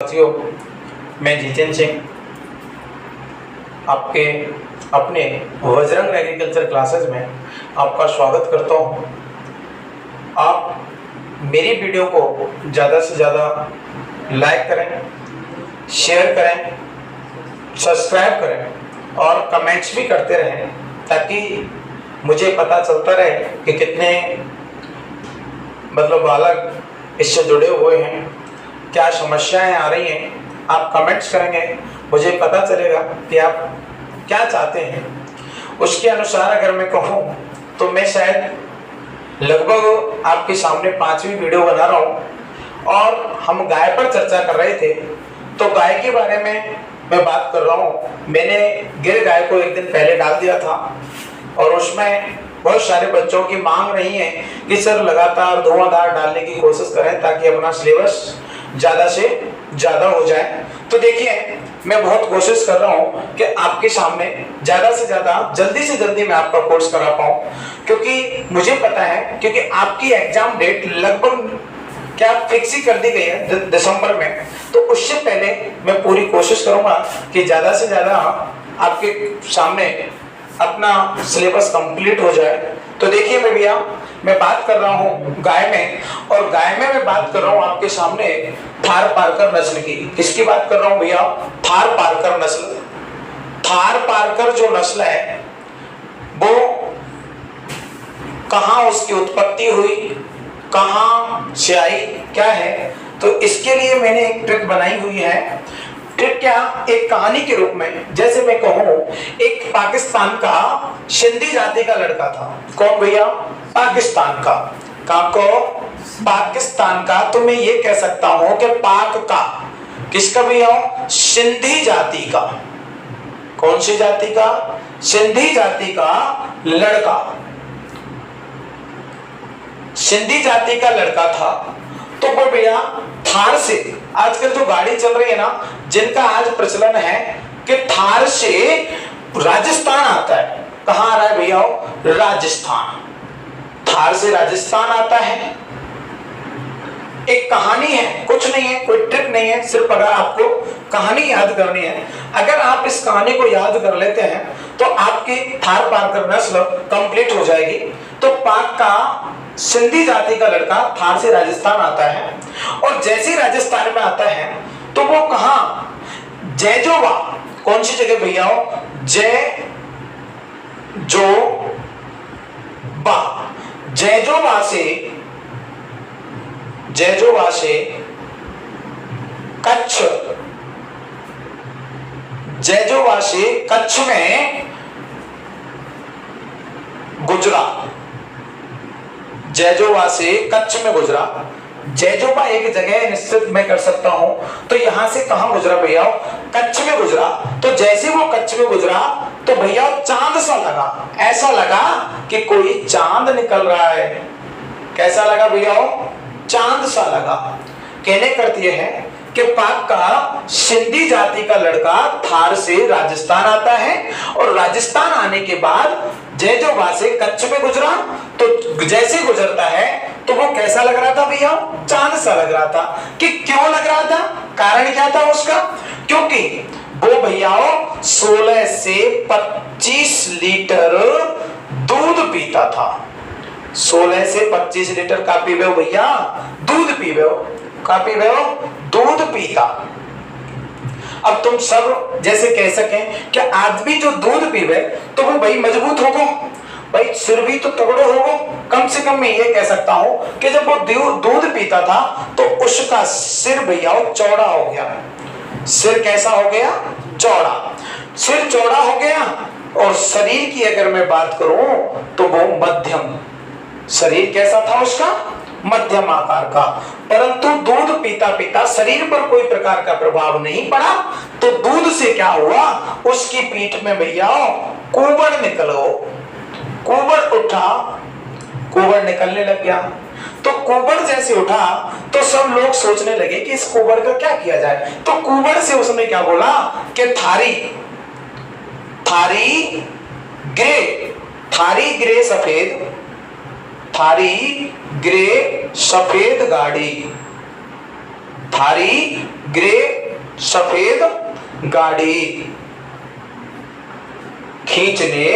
साथियों, मैं जितेंद्र सिंह आपके अपने वज्रंग एग्रीकल्चर क्लासेस में आपका स्वागत करता हूं। आप मेरी वीडियो को ज़्यादा से ज़्यादा लाइक करें, शेयर करें, सब्सक्राइब करें और कमेंट्स भी करते रहें, ताकि मुझे पता चलता रहे कि कितने बालक इससे जुड़े हुए हैं, क्या समस्याएं आ रही हैं। आप कमेंट्स करेंगे, मुझे पता चलेगा कि आप क्या चाहते हैं। उसके अनुसार अगर मैं कहूँ तो मैं शायद लगभग आपके सामने 5वीं वीडियो बना रहा हूँ और हम गाय पर चर्चा कर रहे थे। तो गाय के बारे में मैं बात कर रहा हूँ। मैंने गिर गाय को एक दिन पहले डाल दिया था और उसमें बहुत सारे बच्चों की मांग रही है कि सर लगातार धुआंधार डालने की कोशिश करें ताकि अपना सिलेबस ज़्यादा से ज़्यादा हो जाए। तो देखिए, मैं बहुत कोशिश कर रहा हूँ कि आपके सामने ज़्यादा से ज़्यादा जल्दी से जल्दी मैं आपका कोर्स करा पाऊँ, क्योंकि मुझे पता है, क्योंकि आपकी एग्जाम डेट लगभग क्या फिक्स ही कर दी गई है दिसंबर में। तो उससे पहले मैं पूरी कोशिश करूँगा कि ज़्यादा से ज़्यादा आपके सामने अपना सिलेबस कंप्लीट हो जाए। तो देखिए मैं भैया, मैं बात कर रहा हूँ गाय में, और गाय में मैं बात कर रहा हूँ आपके सामने थार पारकर नस्ल की। किसकी बात कर रहा हूँ भैया? थार पारकर नस्ल। थार पारकर जो नस्ल है वो कहाँ उसकी उत्पत्ति हुई, कहाँ से आई, क्या है, तो इसके लिए मैंने एक ट्रिक बनाई हुई है। ट्रिक क्या? एक कहानी के रूप में। जैसे मैं कहूँ, एक पाकिस्तान का सिंधी जाति का लड़का था। कौन भैया? पाकिस्तान का। कहाँ को? पाकिस्तान का। तो मैं ये कह सकता हूँ कि पाक का। किसका भैया? सिंधी जाति का। कौन सी जाति का? सिंधी जाति का लड़का। सिंधी जाति का लड़का था। तो वो भैया थार से, आजकल जो गाड़ी चल रही है ना, जिनका आज प्रचलन है कि थार से राजस्थान आता है। कहाँ आ रहा है भैया? राजस्थान। थार से राजस्थान आता है। एक कहानी है, कुछ नहीं है, कोई ट्रिक नहीं है, सिर्फ अगर आपको कहानी याद करनी है, अगर आप इस कहानी को याद कर लेते हैं तो आपकी थार पारकर नस्ल कंप्लीट हो जाएगी। तो पाक का सिंधी जाति का लड़का थार से राजस्थान आता है, और जैसे ही राजस्थान में आता है तो वो कहाँ? जैजोबा। कौन सी जगह भैया? जैजोबा से कच्छ, जैजोबा से कच्छ में गुजरा। जैजोबा से कच्छ में गुजरा। जैजोबा एक जगह निश्चित मैं कर सकता हूं, तो यहां से कहां गुजरा भैया? कच्छ में गुजरा। तो जैसे वो कच्छ में गुजरा तो भैया चांद सा लगा, ऐसा लगा कि कोई चांद निकल रहा है। कैसा लगा भैया? चांद सा लगा। कहने करती है कि पाक का सिंधी जाति का लड़का थार से राजस्थान आता है, और राजस्थान आने के बाद जैजोबा से कच्छ में गुजरा। तो जैसे गुजरता है तो वो कैसा लग रहा था भैया? चांद सा लग रहा था। कि क्यों लग रहा था? कारण क्या था उसका? क्योंकि वो भैया 16 से 25 लीटर दूध पीता था। 16 से 25 लीटर का पीवे हो भैया? दूध पीवे हो। का पीवे हो? दूध पीता। अब तुम सब जैसे कह सकें कि आदमी जो दूध पीवे तो वो भाई मजबूत होगा, भाई सिर भी तो तगड़ो होगा। कम से कम मैं ये कह सकता हूं कि जब वो दूध पीता था तो उसका सिर भैया चौड़ा हो गया। सिर कैसा हो गया? चौड़ा। सिर चौड़ा हो गया। और शरीर की अगर मैं बात करूं तो वो मध्यम। शरीर कैसा था उसका? मध्यम आकार का। परंतु दूध पीता पीता शरीर पर कोई प्रकार का प्रभाव नहीं पड़ा। तो दूध से क्या हुआ? उसकी पीठ में भैया कुबड़ निकलो। कुबड़ उठा, कुबड़ निकलने लग गया। तो कुबड़ जैसे उठा तो सब लोग सोचने लगे कि इस कुबड़ का क्या किया जाए। तो कुबड़ से उसने क्या बोला कि थारी, थारी ग्रे, थारी ग्रे सफेद, थारी ग्रे सफेद गाड़ी, थारी ग्रे सफेद गाड़ी खींचने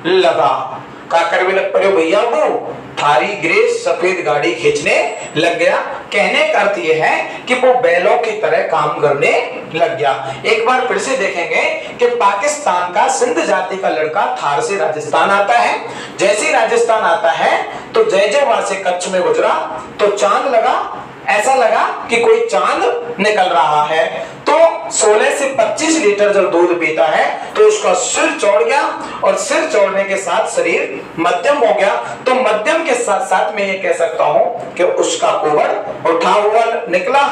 लगा। का कर भी लग पड़े भैया, वो थारी ग्रे सफेद गाड़ी खींचने लग गया। कहने का अर्थ यह है कि वो बैलों की तरह काम करने लग गया। एक बार फिर से देखेंगे कि पाकिस्तान का सिंध जाति का लड़का थार से राजस्थान आता है। जैसे ही राजस्थान आता है तो जय वहां से कच्छ में गुजरा तो चांद लगा, ऐसा लगा कि कोई चांद निकल रहा है। तो 16 से 25 लीटर जब दूध पीता है तो उसका सिर चौड़ गया, और सिर चौड़ने के साथ शरीर मध्यम हो गया। तो मध्यम के साथ साथ मैं ये कह सकता हूं कि उसका कुबड़ उठा हुआ निकला।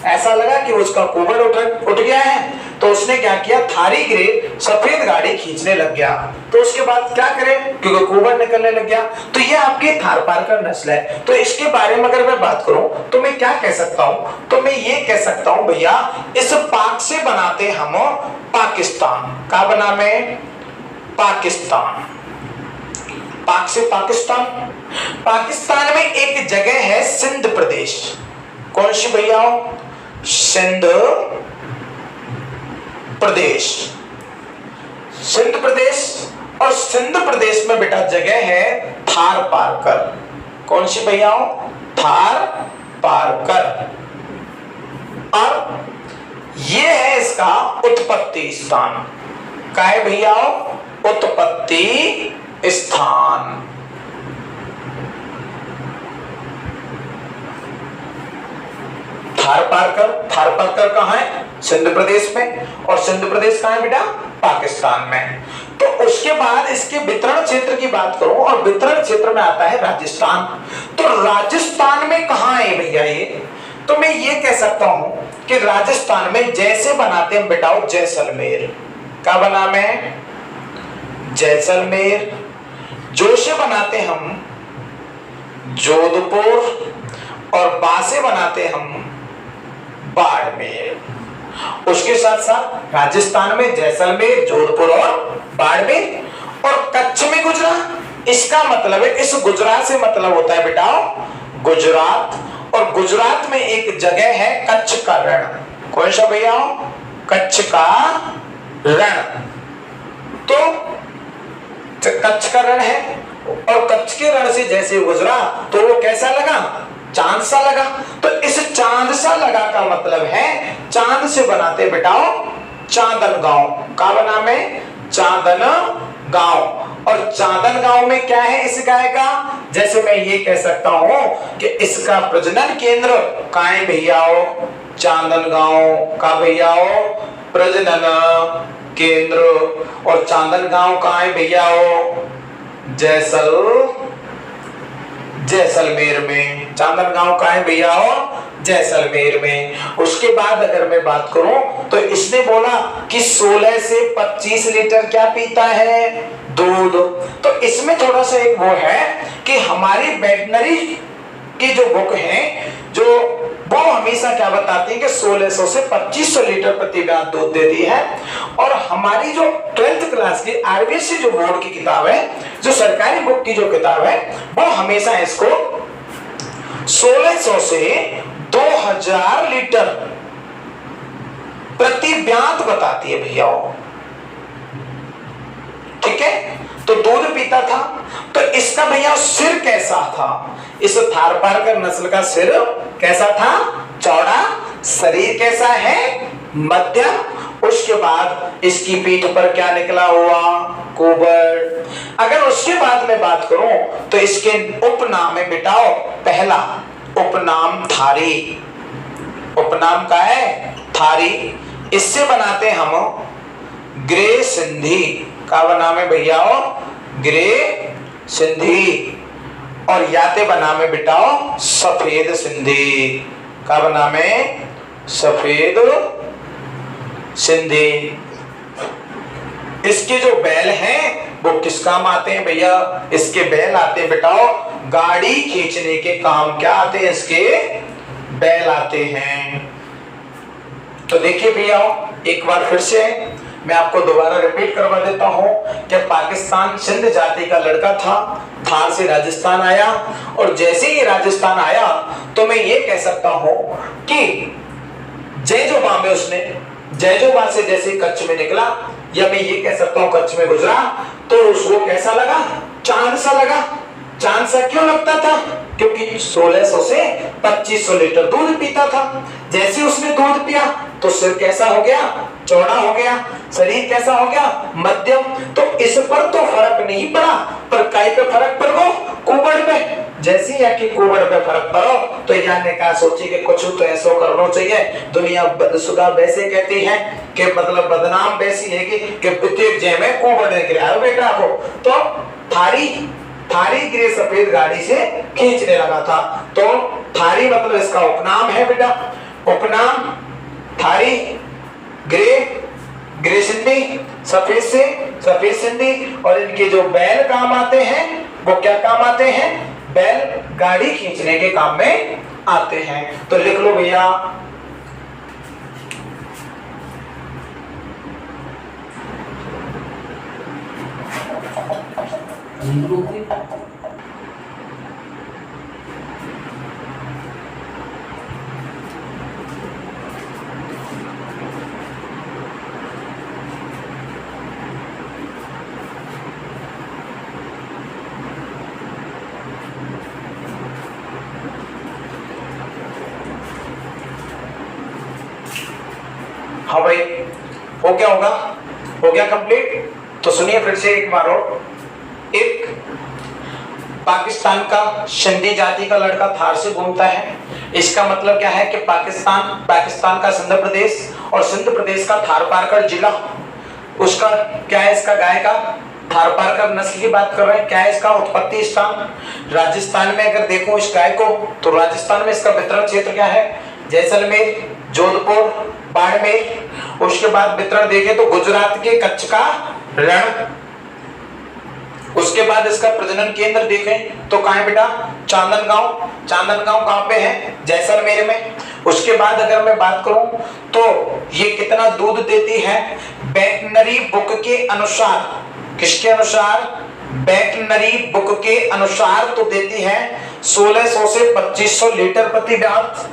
ऐसा लगा कि उसका कुबड़ उठ गया है। तो उसने क्या किया, थारी ग्रे सफेद गाड़ी खींचने लग गया। तो उसके बाद क्या करे, क्योंकि कुबड़ निकलने लग गया। तो ये आपकी थार पारकर नस्ल है। तो इसके बारे में अगर मैं बात करूं तो मैं क्या कह सकता हूं, तो मैं ये कह सकता हूं भैया, इस पाक से बनाते हम पाकिस्तान। का बना में पाकिस्तान, पाक से पाकिस्तान। पाकिस्तान में एक जगह है सिंध प्रदेश। कौन सी भैया, सिंध प्रदेश। सिंध प्रदेश, और सिंध प्रदेश में बेटा जगह है थार पारकर। कौन सी भैया, थार पारकर। और ये है इसका उत्पत्ति स्थान। का है भैया, उत्पत्ति स्थान। थार पारकर कहां है, सिंध प्रदेश में। और सिंध प्रदेश कहां है बेटा, पाकिस्तान में। तो उसके बाद इसके वितरण क्षेत्र की बात करूं, और वितरण क्षेत्र में आता है राजस्थान। तो राजस्थान में कहां है भैया ये, तो मैं ये कह सकता हूं कि राजस्थान में जैसे बनाते हैं बेटा जैसलमेर। का बना में जैसलमेर। जो से बनाते हम जोधपुर, और बा से बनाते हम बाड़मेर। उसके साथ साथ राजस्थान में जैसलमेर, जोधपुर और बाड़मेर। और कच्छ में गुजरा, इसका मतलब है, इस गुजरात से मतलब होता है बेटा गुजरात। और गुजरात में एक जगह है कच्छ का रण। कौन सा भैया, कच्छ का रण। तो कच्छ का रण है, और कच्छ के रण से जैसे गुजरा तो वो कैसा लगा, चांद सा लगा। तो इस चांद सा लगा का मतलब है चांद से बनाते बेटाओ चांदन गांव। का बना में चांदन गांव। और चांदन गांव में क्या है इस गाय का, जैसे मैं ये कह सकता हूं कि इसका प्रजनन केंद्र कहां है भैयाओ, चांदन गांव। का भैयाओ प्रजनन केंद्र। और चांदन गांव कहां है भैयाओ, जैसलमेर में। चांदन गांव कहां है भैया, जैसलमेर में। उसके बाद अगर मैं बात करूं तो इसने बोला कि 16 से 25 लीटर क्या पीता है, दूध। तो इसमें थोड़ा सा एक वो है कि हमारी वेटनरी की जो बुक है जो वो हमेशा क्या बताती है कि 1600 से 2500 लीटर प्रति ब्याज दूध देती है। और हमारी जो 12th क्लास की आरबीएससी जो बोर्ड की किताब है, जो सरकारी बुक की जो किताब है, वो हमेशा इसको 1600 से 2000 लीटर प्रति ब्याज बताती है भैया। ठीक है, तो दूध पीता था। तो इसका भैया सिर कैसा था, इस थार पारकर नस्ल का सिर कैसा था, चौड़ा। शरीर कैसा है, मध्यम। उसके बाद इसकी पीठ पर क्या निकला हुआ, कुबड़। अगर उसके बाद में बात करूं तो इसके उपनाम है बेटाओ, पहला उपनाम थारी। उपनाम का है थारी। इससे बनाते हम ग्रे सिंधी। का बना में भैया ग्रे सिंधी। और याते बना में बिटाओ सफेद सिंधी। का बना में सफेद सिंधी। इसके जो बैल हैं वो किस काम आते हैं भैया, इसके बैल आते हैं बेटाओ गाड़ी खींचने के काम। क्या आते हैं, इसके बैल आते हैं। तो देखिए भैया एक बार फिर से मैं आपको दोबारा रिपीट करवा देता हूं कि पाकिस्तान सिंध जाति का लड़का था, थार से राजस्थान आया। और जैसे ही राजस्थान आया तो मैं ये कह सकता हूं कि जय जो में उसने जैजोबा से जैसे कच्छ में निकला, या मैं ये कह सकता हूं कच्छ में गुजरा, तो उसको कैसा लगा? चांद सा लगा। चांद सा क्यों लगता था? क्योंकि 1600 से 2500 लीटर दूध पीता था। जैसे उसने दूध पिया तो सिर कैसा हो गया? चौड़ा हो गया। शरीर कैसा हो गया? मध्यम। तो इस पर तो फर्क नहीं पड़ा, पर काय पे फर्क पड़ गो? कुबड़ पे। जैसे या कि कुबड़ पे फर्क पड़ो तो यहाँ ने कहा सोची कि कुछ तो ऐसा करना चाहिए। दुनिया बदसुदा वैसे कहती है कि मतलब बदनाम वैसी है कि प्रत्येक जय में कुबड़ गिरा बेटा को। तो थारी ग्रे सफेद गाड़ी से खींचने लगा था। तो थारी मतलब इसका उपनाम है बेटा। उपनाम थारी, ग्रे सिंधी, सफेद से सफेद सिंधी। और इनके जो बैल काम आते हैं वो क्या काम आते हैं? बैल गाड़ी खींचने के काम में आते हैं। तो लिख लो भैया, हाँ भाई हो क्या होगा? हो गया कंप्लीट। तो सुनिए फिर से एक बार और। एक पाकिस्तान का सिंधी जाति का लड़का थार से घूमता है। इसका मतलब क्या है कि पाकिस्तान का सिंध प्रदेश और सिंध प्रदेश का थार पारकर जिला, उसका क्या है? इसका गाय का थार पारकर नस्ल की बात कर रहे हैं। क्या है इसका उत्पत्ति स्थान? राजस्थान में अगर देखो इस गाय को तो राजस्थान में इसका वितरण क्षेत्र क्या है? जैसलमेर, जोधपुर, बाड़मेर। उसके बाद वितरण देखें तो गुजरात के कच्छ का रण। उसके बाद इसका प्रजनन केंद्र देखें तो कहां है बेटा? चांदनगांव। चांदनगांव कहां पे है? जैसलमेर में। उसके बाद अगर मैं बात करूं तो ये कितना दूध देती है? वेटनरी बुक के अनुसार, किसके अनुसार? वेटनरी बुक के अनुसार तो देती है 1600 से 2500 लीटर प्रति गांठ।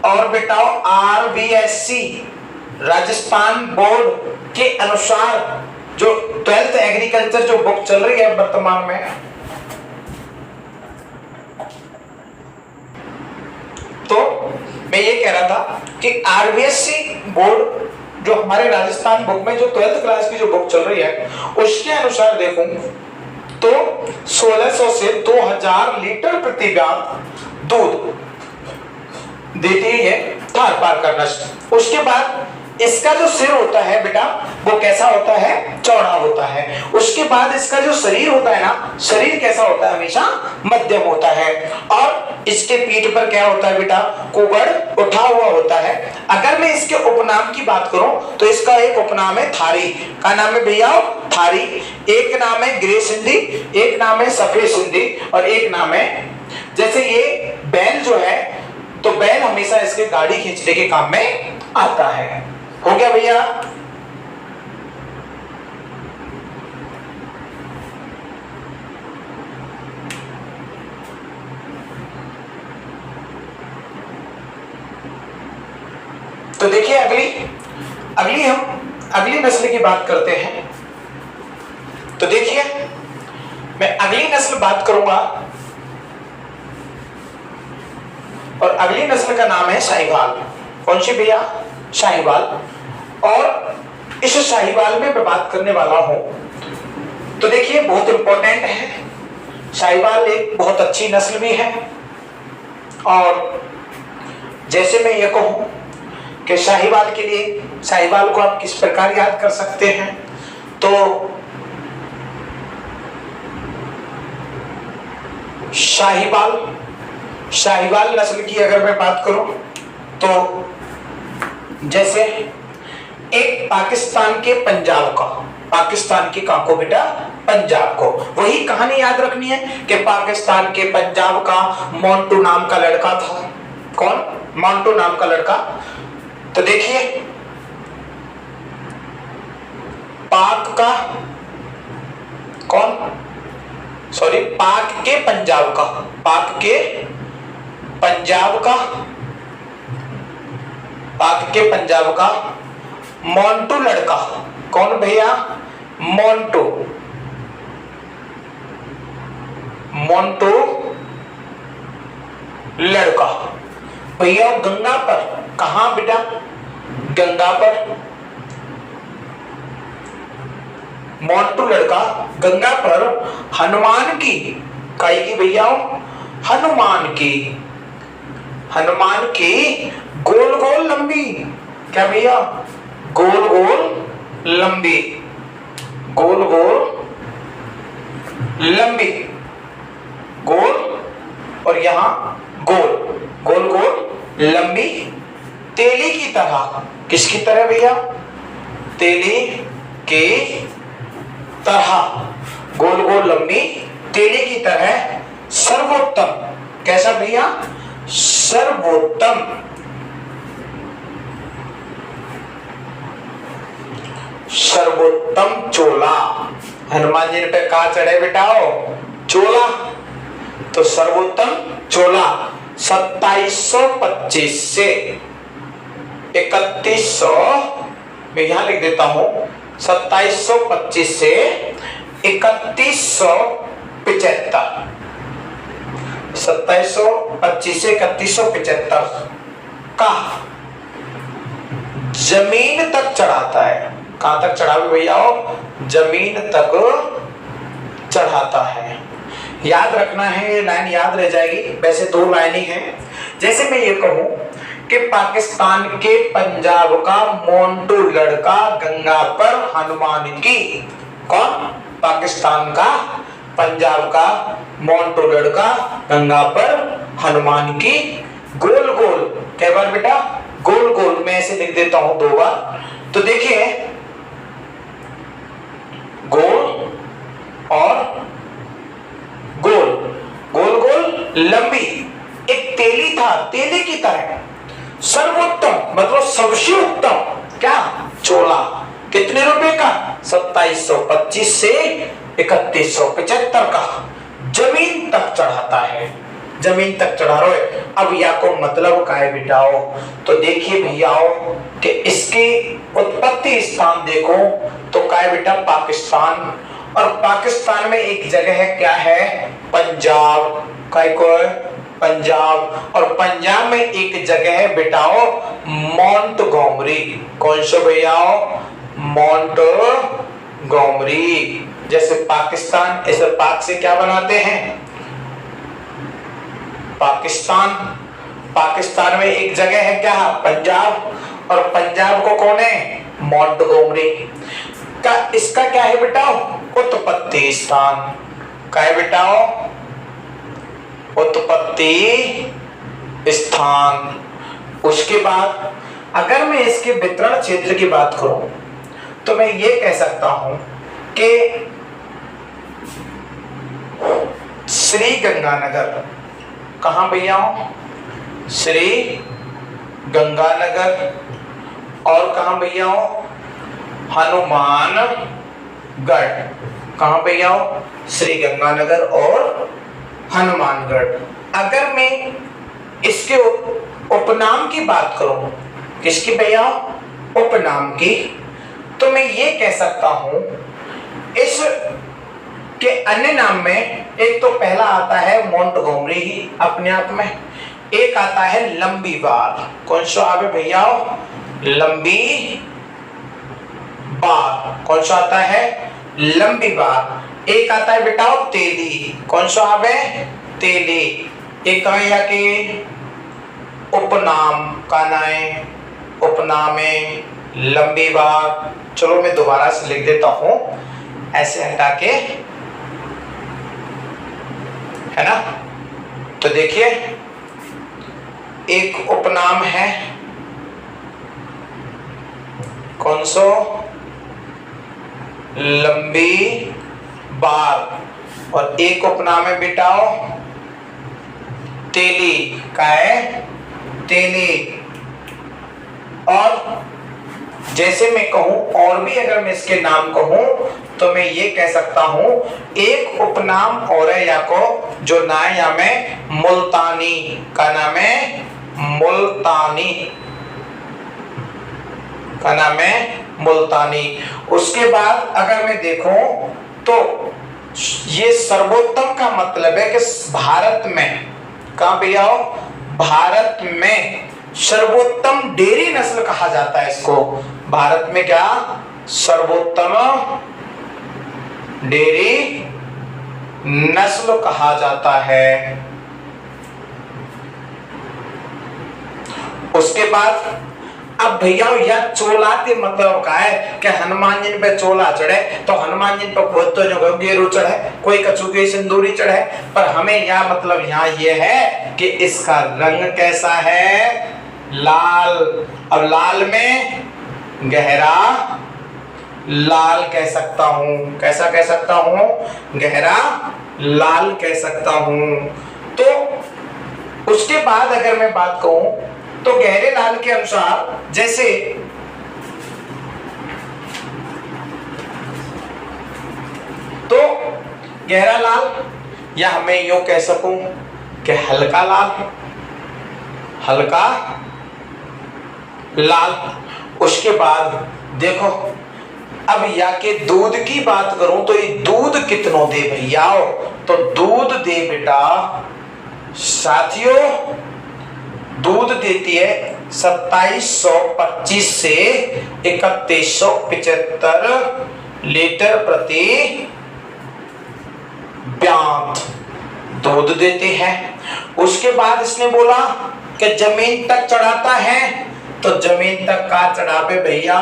और बेटा RBSC राजस्थान बोर्ड के अनुसार जो 12th एग्रीकल्चर जो बुक चल रही है वर्तमान में, तो मैं ये कह रहा था कि RBSC बोर्ड जो हमारे राजस्थान बुक में जो 12th क्लास की जो बुक चल रही है उसके अनुसार देखूं तो 1600 से 2000 लीटर प्रति गांठ दूध देती है थार पारकर नस्ल। उसके बाद इसका जो सिर होता है बेटा वो कैसा होता है? चौड़ा होता है। उसके बाद इसका जो शरीर होता है ना, शरीर कैसा होता है? हमेशा मध्यम होता है। और इसके पीठ पर क्या होता है बेटा? कुबड़ उठा हुआ होता है। अगर मैं इसके उपनाम की बात करूं तो इसका एक उपनाम है थारी। का नाम है भैया? थारी। एक नाम है ग्रे सिंधी, एक नाम है सफेद सिंधी, और एक नाम है, जैसे ये बैल जो है तो बैल हमेशा इसके गाड़ी खींचने के काम में आता है। हो गया भैया? तो देखिए हम अगली नस्ल की बात करते हैं। तो देखिए मैं अगली नस्ल बात करूंगा और अगली नस्ल का नाम है शाहीवाल। कौन सी भैया? शाहीवाल। और इस शाहीवाल में मैं बात करने वाला हूं तो देखिए बहुत इंपॉर्टेंट है। शाहीवाल एक बहुत अच्छी नस्ल भी है। और जैसे मैं ये कहूं कि शाहीवाल के लिए, शाहीवाल को आप किस प्रकार याद कर सकते हैं? तो शाहीवाल नस्ल की अगर मैं बात करूं तो जैसे एक पाकिस्तान के पंजाब का, पाकिस्तान के कहां को बेटा? पंजाब को। वही कहानी याद रखनी है कि पाकिस्तान के पंजाब का मोंटू नाम का लड़का था। कौन? मोंटू नाम का लड़का। तो देखिए पाक का कौन? सॉरी, पाक के पंजाब का, पाक के पंजाब का पाक के पंजाब का मोंटू लड़का। कौन भैया? मोंटू। मोंटू लड़का भैया गंगा पर। कहां बेटा? गंगा पर। मोंटू लड़का गंगा पर हनुमान की काई की भैया? हनुमान की। हनुमान की गोल गोल लंबी। क्या भैया? गोल गोल लंबी। गोल गोल लंबी। गोल और यहां गोल। गोल गोल लंबी तेली की तरह। किसकी तरह भैया? तेली की तरह। गोल गोल लंबी तेली की तरह सर्वोत्तम। कैसा भैया? सर्वोत्तम। सर्वोत्तम चोला। हनुमान जी ने पे कहा चढ़े बेटाओ? चोला। तो सर्वोत्तम चोला 2725 से 3100, मैं यहां लिख देता हूं 2725 से 3175। 2725 से 3175 का जमीन तक चढ़ाता है। कहां तक चढ़ावे भैया? जमीन तक चढ़ाता है। याद रखना है, ये लाइन याद रह जाएगी। वैसे दो लाइन ही हैं। जैसे मैं ये कहूं कि पाकिस्तान के पंजाब का मोंटू लड़का गंगा पर हनुमान की। कौन? पाकिस्तान का पंजाब का मोंटू लड़का गंगा पर हनुमान की गोल गोल। कै बार बेटा? गोल गोल। मैं ऐसे लिख देता हूं 2 बार। तो देखिए गोल और गोल। गोल गोल लंबी एक तेली था, तेली की तरह सर्वोत्तम मतलब सबसे उत्तम। क्या? चोला। कितने रुपए का? 2725 से 3175 का जमीन तक चढ़ाता है। जमीन तक चढ़ा रहे। अब या को मतलब का है बिटाओ? तो देखिए भैयाओ कि इसकी उत्पत्ति स्थान देखो तो का है बेटा? पाकिस्तान। और पाकिस्तान में एक जगह है, क्या है? पंजाब। काय को? पंजाब। और पंजाब में एक जगह है बेटाओ मोंटगोमरी। कौन सा भैयाओ? मोंटगोमरी। जैसे पाकिस्तान, ऐसे पाक से क्या बनाते हैं? पाकिस्तान। पाकिस्तान में एक जगह है क्या? पंजाब। और पंजाब को कौन है? मोंटगोमरी का। इसका क्या है बेटा? उत्पत्ति स्थान। क्या है बेटा? उत्पत्ति स्थान। उसके बाद अगर मैं इसके वितरण क्षेत्र की बात करूं तो मैं ये कह सकता हूं कि श्री गंगानगर। कहां भैया? श्री गंगानगर। और कहां भैया? हनुमानगढ़। कहां भैया? श्री गंगानगर और हनुमानगढ़। अगर मैं इसके उपनाम की बात करूं, किसकी भैया? उपनाम की, तो मैं ये कह सकता हूं इस के अन्य नाम में एक तो पहला आता है मोंटगोमरी ही अपने आप में, एक आता है लंबी बार। कौन सा आवे भैया? लंबी बार। कौन सा आता है? लंबी बार। एक आता है बेटा तेली। कौन सा आवे? तेली। एक या के उपनाम का नाम, उपनामे लंबी बार। चलो मैं दोबारा से लिख देता हूं ऐसे हटा के, है ना? तो देखिए एक उपनाम है, कौन सो? लंबी बार। और एक उपनाम है बेटाओ तेली। का है? तेली। और जैसे मैं कहूं, और भी अगर मैं इसके नाम कहूं तो मैं ये कह सकता हूं एक उपनाम और है या को, जो ना है या में मुल्तानी। का नाम है मुल्तानी। का नाम है मुल्तानी। उसके बाद अगर मैं देखूं तो ये सर्वोत्तम का मतलब है कि भारत में, कहां पे आओ, भारत में सर्वोत्तम डेयरी नस्ल कहा जाता है इसको। भारत में क्या सर्वोत्तम डेयरी नस्ल कहा जाता है। उसके बाद अब भैया यह चोला के मतलब का है कि हनुमान जी पे चोला चढ़े तो हनुमान जी पर खुद तो जो गेरू चढ़े, कोई कछु के सिंदूरी चढ़े, पर हमें यह मतलब यहाँ ये है कि इसका रंग कैसा है, लाल। अब लाल में गहरा लाल कह सकता हूं, कैसा कह सकता हूं, गहरा लाल कह सकता हूं। तो उसके बाद अगर मैं बात कहूं तो गहरे लाल के अनुसार जैसे तो गहरा लाल, या मैं यूं कह सकूं कि हल्का लाल, हल्का लाल। उसके बाद देखो अब या के दूध की बात करूं तो ये दूध कितनों दे भैया, तो दूध दे बेटा साथियों, दूध देती है 2725 से 3175 लीटर प्रति ब्यात दूध देते हैं। उसके बाद इसने बोला कि जमीन तक चढ़ाता है, तो जमीन तक का चढ़ावे भैया,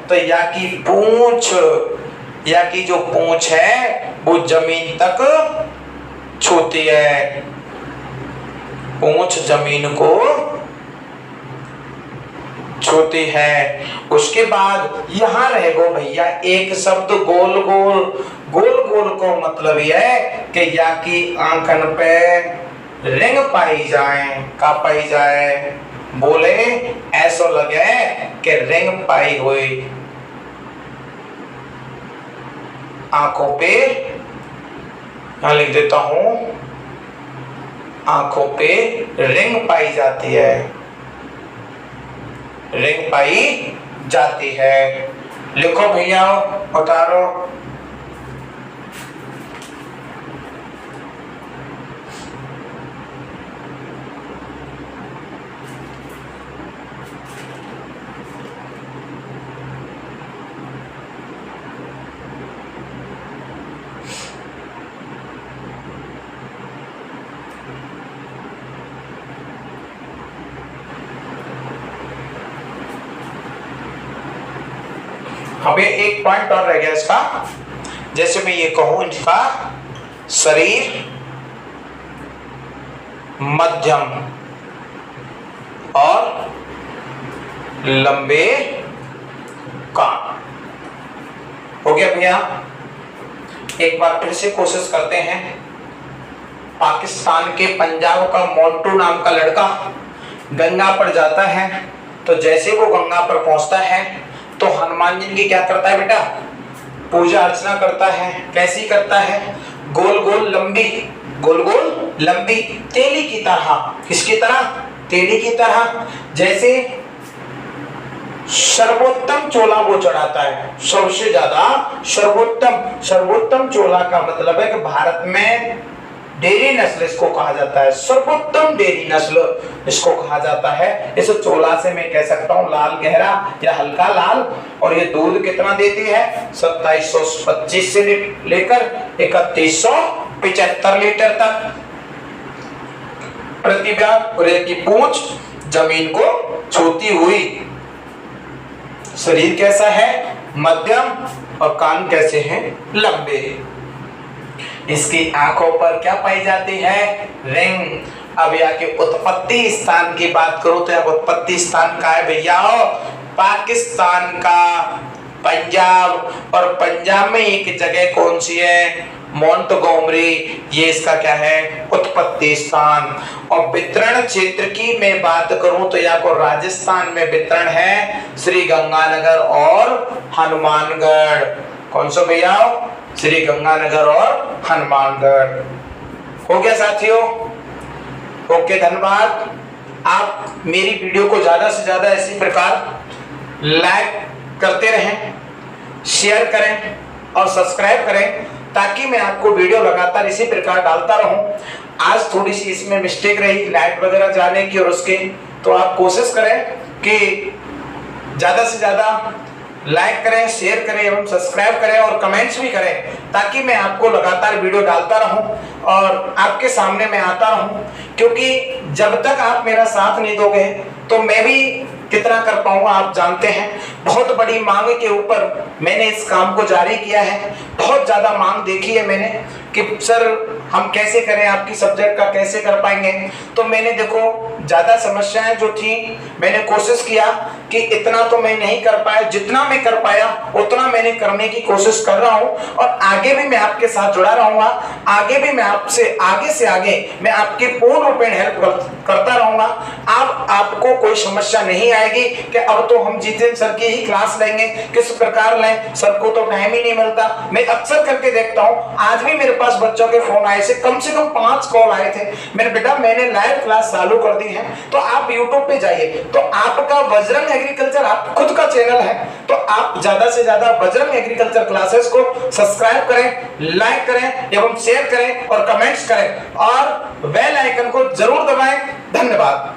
तो या की पूंछ, या की जो पूंछ है वो जमीन तक छूती है, पूंछ जमीन को छूती है। उसके बाद यहां रहेगा भैया एक शब्द गोल गोल। गोल गोल को मतलब यह है कि या की आंखन पे रिंग पाई जाए, का पाई जाए, बोले ऐसा लगे कि रिंग पाई हुई आंखों पे, यहां लिख देता हूं, आंखों पे रिंग पाई जाती है, रिंग पाई जाती है। लिखो भैया, उतारो। अबे एक पॉइंट और रह गया इसका, जैसे मैं ये कहूं इनका शरीर मध्यम और लंबे कान। हो गया भैया। एक बार फिर से कोशिश करते हैं। पाकिस्तान के पंजाब का मोंटू नाम का लड़का गंगा पर जाता है, तो जैसे वो गंगा पर पहुंचता है तो हनुमान जी की क्या करता है बेटा, पूजा अर्चना करता है। कैसी करता है, गोल गोल लंबी, गोल गोल लंबी तेली की तरह। किसकी तरह, तेली की तरह। जैसे सर्वोत्तम चोला वो चढ़ाता है, सबसे ज्यादा सर्वोत्तम। सर्वोत्तम चोला का मतलब है कि भारत में डेयरी नस्ल इसको कहा जाता है, सर्वोत्तम डेयरी नस्ल इसको कहा जाता है। इस चोला से मैं कह सकता हूँ लाल गहरा या हल्का लाल। और ये दूध कितना देती है, 2725 से लेकर 3175 लीटर तक प्रति ब्यात। और की पूंछ जमीन को छूती हुई। शरीर कैसा है, मध्यम, और कान कैसे हैं, लंबे। इसकी आंखों पर क्या पाई जाती है, रिंग। अब यहाँ के उत्पत्ति स्थान की बात करूं तो यहाँ उत्पत्ति स्थान का है भैया, पाकिस्तान का पंजाब। और पंजाब में एक जगह कौन सी है, मोंटगोमरी। ये इसका क्या है, उत्पत्ति स्थान। और वितरण क्षेत्र की मैं बात करूं तो यहाँ को राजस्थान में वितरण है श्री गंगानगर और हनुमानगढ़। कौन सा भैया, श्री गंगानगर और हनुमानगढ़। हो गया साथियों, ओके, धन्यवाद। आप मेरी वीडियो को ज्यादा से ज्यादा इसी प्रकार लाइक करते रहें, शेयर करें और सब्सक्राइब करें, ताकि मैं आपको वीडियो लगातार इसी प्रकार डालता रहूं। आज थोड़ी सी इसमें मिस्टेक रही लाइट वगैरह जाने की और उसके, तो आप कोशिश करें कि ज़्यादा से ज़्यादा लाइक करें, शेयर करें एवं सब्सक्राइब करें और कमेंट्स भी करें, ताकि मैं आपको लगातार वीडियो डालता रहूं और आपके सामने मैं आता रहूं। क्योंकि जब तक आप मेरा साथ नहीं दोगे तो मैं भी कितना कर पाऊंगा आप जानते हैं। बहुत बड़ी मांग के ऊपर मैंने इस काम को जारी किया है। बहुत ज़्यादा मांग देखी है मैंने कि सर हम कैसे करें, आपकी सब्जेक्ट का कैसे कर पाएंगे। तो मैंने देखो ज़्यादा समस्याएं जो थी, मैंने कोशिश किया कि इतना तो मैं नहीं कर पाया, जितना मैं कर पाया उतना मैंने करने की कोशिश कर रहा हूं और आगे भी मैं आपके साथ जुड़ा रहूंगा। आगे भी मैं आपसे आगे से आगे मैं आपकी पूर्ण रूपेण हेल्प करता रहूंगा। अब आपको कोई समस्या नहीं आएगी कि अब तो हम जितेंद्र सर की ही क्लास लेंगे, किस प्रकार लें, सर को तो टाइम ही नहीं मिलता। मैं अक्सर करके देखता हूं, आज भी मेरे पास बच्चों के फोन आए से कम 5 कॉल आए थे, मेरे बेटा मैंने लाइव क्लास चालू कर दी है, तो आप यूट्यूब पे जाइए। तो आपका बजरंग एग्रीकल्चर आप खुद का चैनल है, तो आप ज्यादा से ज्यादा बजरंग एग्रीकल्चर क्लासेस को सब्सक्राइब करें, लाइक करें एवं शेयर करें और कमेंट्स करें और बेल आइकन को जरूर दबाएं। धन्यवाद।